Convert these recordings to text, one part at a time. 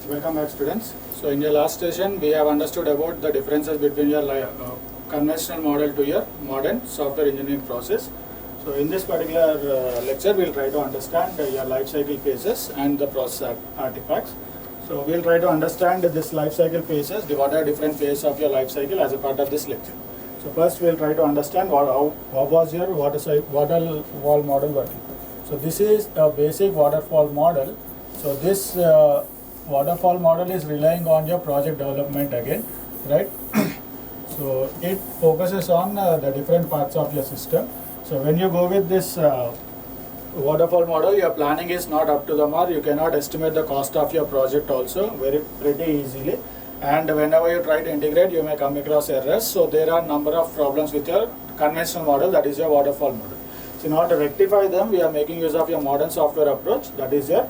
Welcome back, students. So in your last session we have understood about the differences between your conventional model to your modern software engineering process. So in this particular lecture we will try to understand your life cycle phases and the process artifacts. So we will try to understand this life cycle phases, what are different phases of your life cycle as a part of this lecture. So first we will try to understand how was your waterfall model working. So this is a basic waterfall model. So this waterfall model is relying on your project development again, right? So it focuses on the different parts of your system. So when you go with this waterfall model, your planning is not up to the mark. You cannot estimate the cost of your project also pretty easily. And whenever you try to integrate, you may come across errors. So there are number of problems with your conventional model, that is your waterfall model. So in order to rectify them, we are making use of your modern software approach, that is your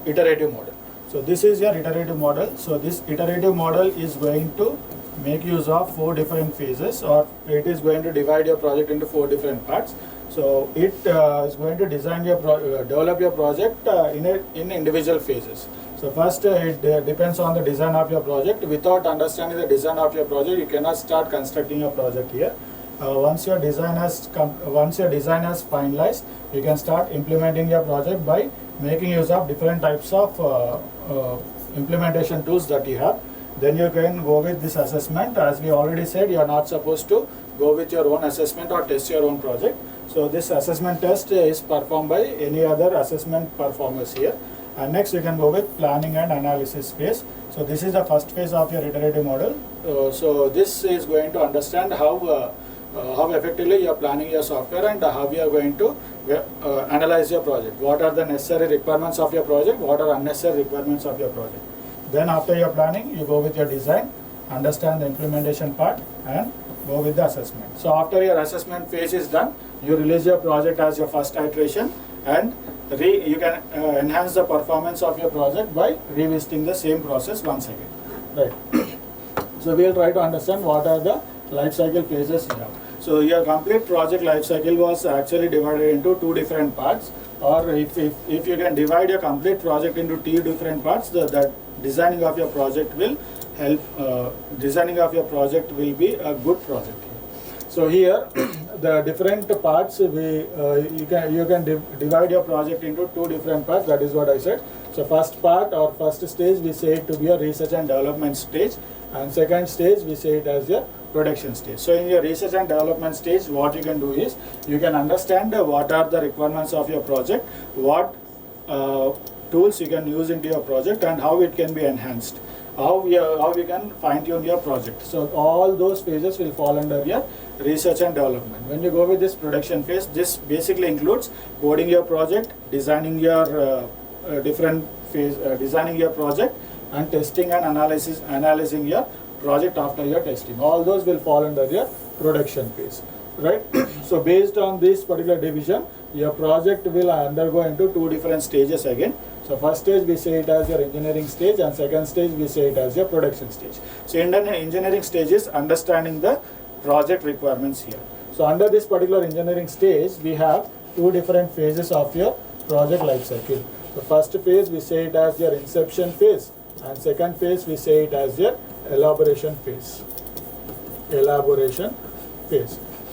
iterative model. So this is your iterative model. So this iterative model is going to make use of 4 different phases, or it is going to divide your project into 4 different parts. So it is going to design your develop your project in individual phases. So first it depends on the design of your project. Without understanding the design of your project, you cannot start constructing your project here. Once your design has finalized, you can start implementing your project by making use of different types of implementation tools that you have. Then you can go with this assessment. As we already said, you are not supposed to go with your own assessment or test your own project. So this assessment test is performed by any other assessment performers here. And next you can go with planning and analysis phase. So this is the first phase of your iterative model. So this is going to understand how effectively you are planning your software and how you are going to analyze your project. What are the necessary requirements of your project? What are unnecessary requirements of your project? Then after your planning, you go with your design, understand the implementation part, and go with the assessment. So after your assessment phase is done, you release your project as your first iteration, and you can enhance the performance of your project by revisiting the same process once again. Right. So we will try to understand what are the life cycle phases you have. So your complete project life cycle was actually divided into 2 different parts, or if you can divide your complete project into 2 different parts, that designing of your project will help. Designing of your project will be a good project. So here the different parts you can divide your project into 2 different parts. That is what I said. So first part or first stage we say it to be a research and development stage, and second stage we say it as your production stage. So in your research and development stage, what you can do is you can understand what are the requirements of your project, what tools you can use into your project, and how it can be enhanced, how you can fine tune your project. So all those phases will fall under your research and development. When you go with this production phase, this basically includes coding your project, designing your designing your project, and testing and analyzing your project after your testing. All those will fall under your production phase, right? So based on this particular division, your project will undergo into 2 different stages again. So first stage we say it as your engineering stage, and second stage we say it as your production stage. So in the engineering stage is understanding the project requirements here. So under this particular engineering stage, we have 2 different phases of your project life cycle. So first phase we say it as your inception phase, and second phase we say it as your elaboration phase.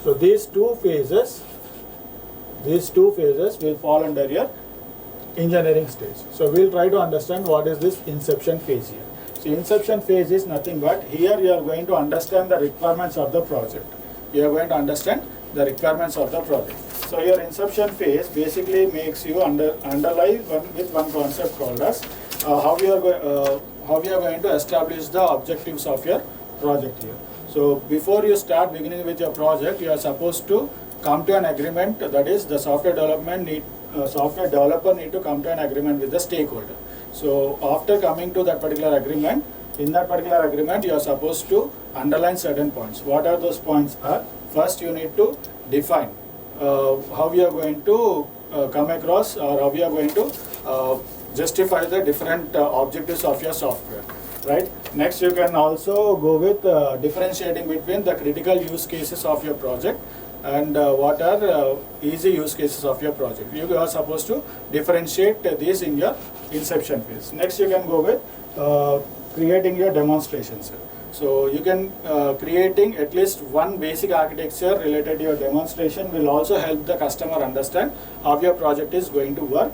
So these two phases will fall under your engineering stage. So we'll try to understand what is this inception phase here. So inception phase is nothing but here you are going to understand the requirements of the project. You are going to understand the requirements of the project. So your inception phase basically makes you underlie with one concept called as how you are going to establish the objectives of your project here. So before you start beginning with your project, you are supposed to come to an agreement, that is the software developer need to come to an agreement with the stakeholder. So after coming to that particular agreement, in that particular agreement you are supposed to underline certain points. What are those points are? First you need to define how you are going to come across, or how you are going to justify the different objectives of your software, right? Next you can also go with differentiating between the critical use cases of your project and what are easy use cases of your project. You are supposed to differentiate these in your inception phase. Next you can go with creating your demonstrations. So you can creating at least one basic architecture related to your demonstration will also help the customer understand how your project is going to work,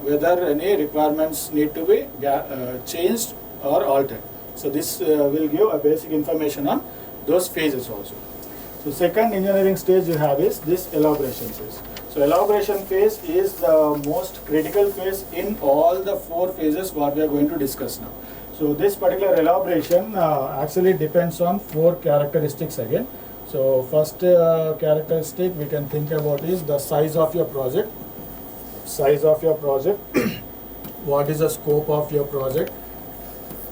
whether any requirements need to be changed or altered. So this will give a basic information on those phases also. So second engineering stage you have is this elaboration phase. So elaboration phase is the most critical phase in all the 4 phases what we are going to discuss now. So this particular elaboration actually depends on 4 characteristics again. So first characteristic we can think about is the size of your project. Size of your project. What is the scope of your project?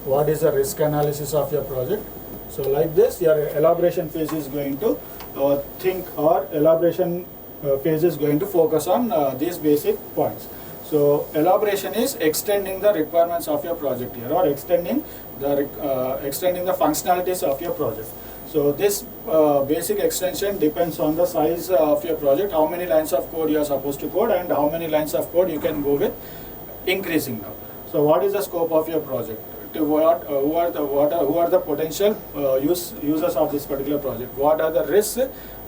What is the risk analysis of your project? So like this, your elaboration phase is going to elaboration phase is going to focus on these basic points. So elaboration is extending the requirements of your project here, or extending the functionalities of your project. So this basic extension depends on the size of your project, how many lines of code you are supposed to code, and how many lines of code you can go with increasing now. So what is the scope of your project? To who are the potential users of this particular project? What are the risks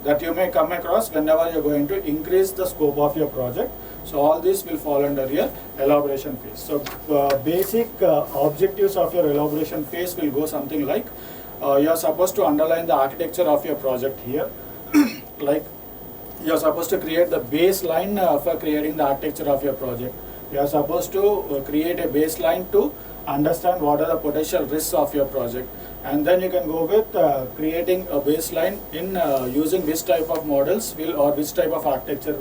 that you may come across whenever you are going to increase the scope of your project? So all this will fall under your elaboration phase. So basic objectives of your elaboration phase will go something like, you are supposed to underline the architecture of your project here. Like you are supposed to create the baseline for creating the architecture of your project. You are supposed to create a baseline to understand what are the potential risks of your project, and then you can go with creating a baseline in using which type of models or which type of architecture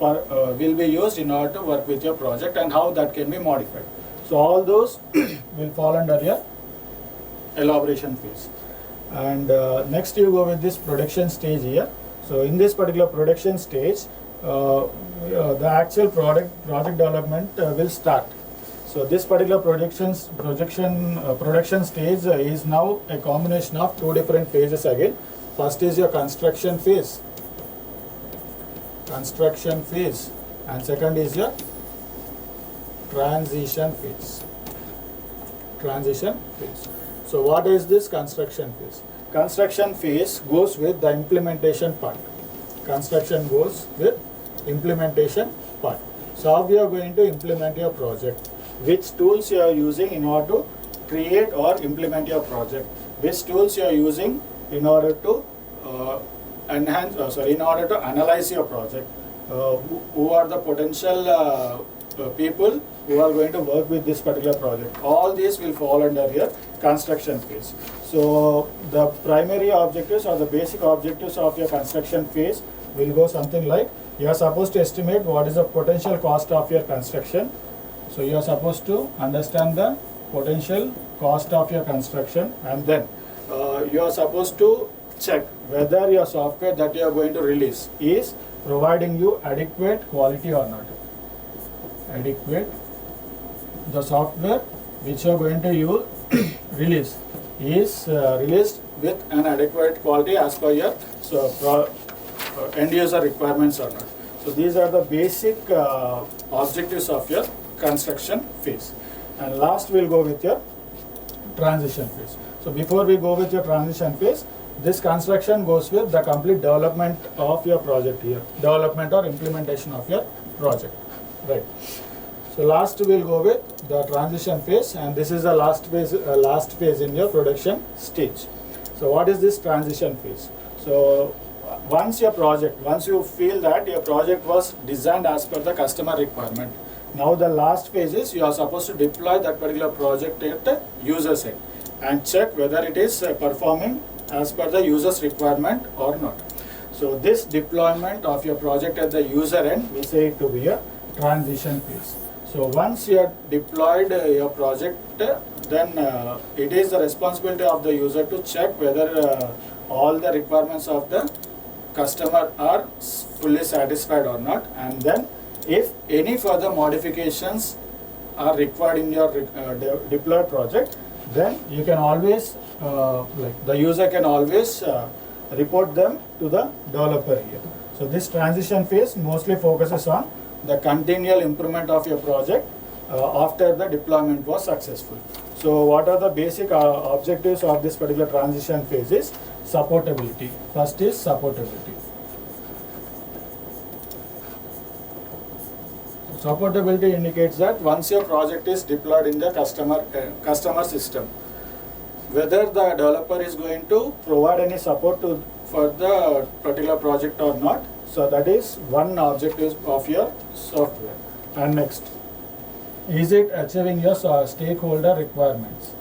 will be used in order to work with your project, and how that can be modified. So all those will fall under your elaboration phase. And next you go with this production stage here. So in this particular production stage, the actual project development will start. So this particular production stage is now a combination of 2 different phases again. First is your construction phase, and second is your transition phase. So what is this construction phase? Construction phase goes with the implementation part. So how we are going to implement your project? Which tools you are using in order to create or implement your project? Which tools you are using in order to analyze your project? Who are the potential people who are going to work with this particular project? All these will fall under your construction phase. So the primary objectives or the basic objectives of your construction phase will go something like, you are supposed to estimate what is the potential cost of your construction. So you are supposed to understand the potential cost of your construction, and then you are supposed to check whether your software that you are going to release is providing you adequate quality or not. The software which you are going to release is released with an adequate quality as per your end user requirements or not. So these are the basic objectives of your construction phase. And last we'll go with your transition phase. So before we go with your transition phase, this construction goes with the complete development of your project here, development or implementation of your project, right? So last we'll go with the transition phase, and this is the last phase in your production stage. So what is this transition phase? So once you feel that your project was designed as per the customer requirement, now the last phase is you are supposed to deploy that particular project at the user side and check whether it is performing as per the user's requirement or not. So this deployment of your project at the user end, we say it to be a transition phase. So once you have deployed your project, then it is the responsibility of the user to check whether all the requirements of the customer are fully satisfied or not, and then if any further modifications are required in your deployed project, then you can always the user can always report them to the developer here. So this transition phase mostly focuses on the continual improvement of your project after the deployment was successful. So what are the basic objectives of this particular transition phase is supportability. First is supportability. Supportability indicates that once your project is deployed in the customer system, whether the developer is going to provide any support for the particular project or not. So that is one objective of your software. And next, is it achieving your stakeholder requirements?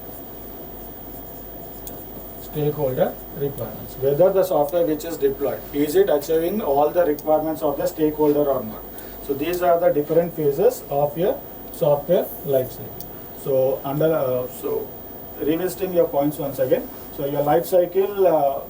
Stakeholder requirements. Whether the software which is deployed, is it achieving all the requirements of the stakeholder or not? So these are the different phases of your software lifecycle. So revisiting your points once again. So your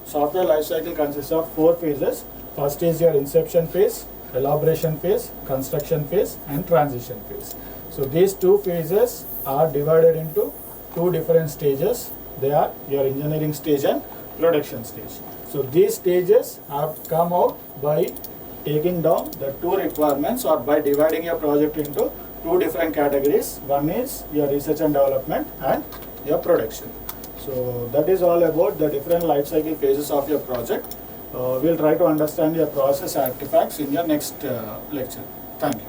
software lifecycle consists of 4 phases. First is your inception phase, elaboration phase, construction phase, and transition phase. So these 2 phases are divided into 2 different stages. They are your engineering stage and production stage. So these stages have come out by taking down the 2 requirements, or by dividing your project into 2 different categories. One is your research and development and your production. So that is all about the different life cycle phases of your project. We'll try to understand your process artifacts in your next lecture. Thank you.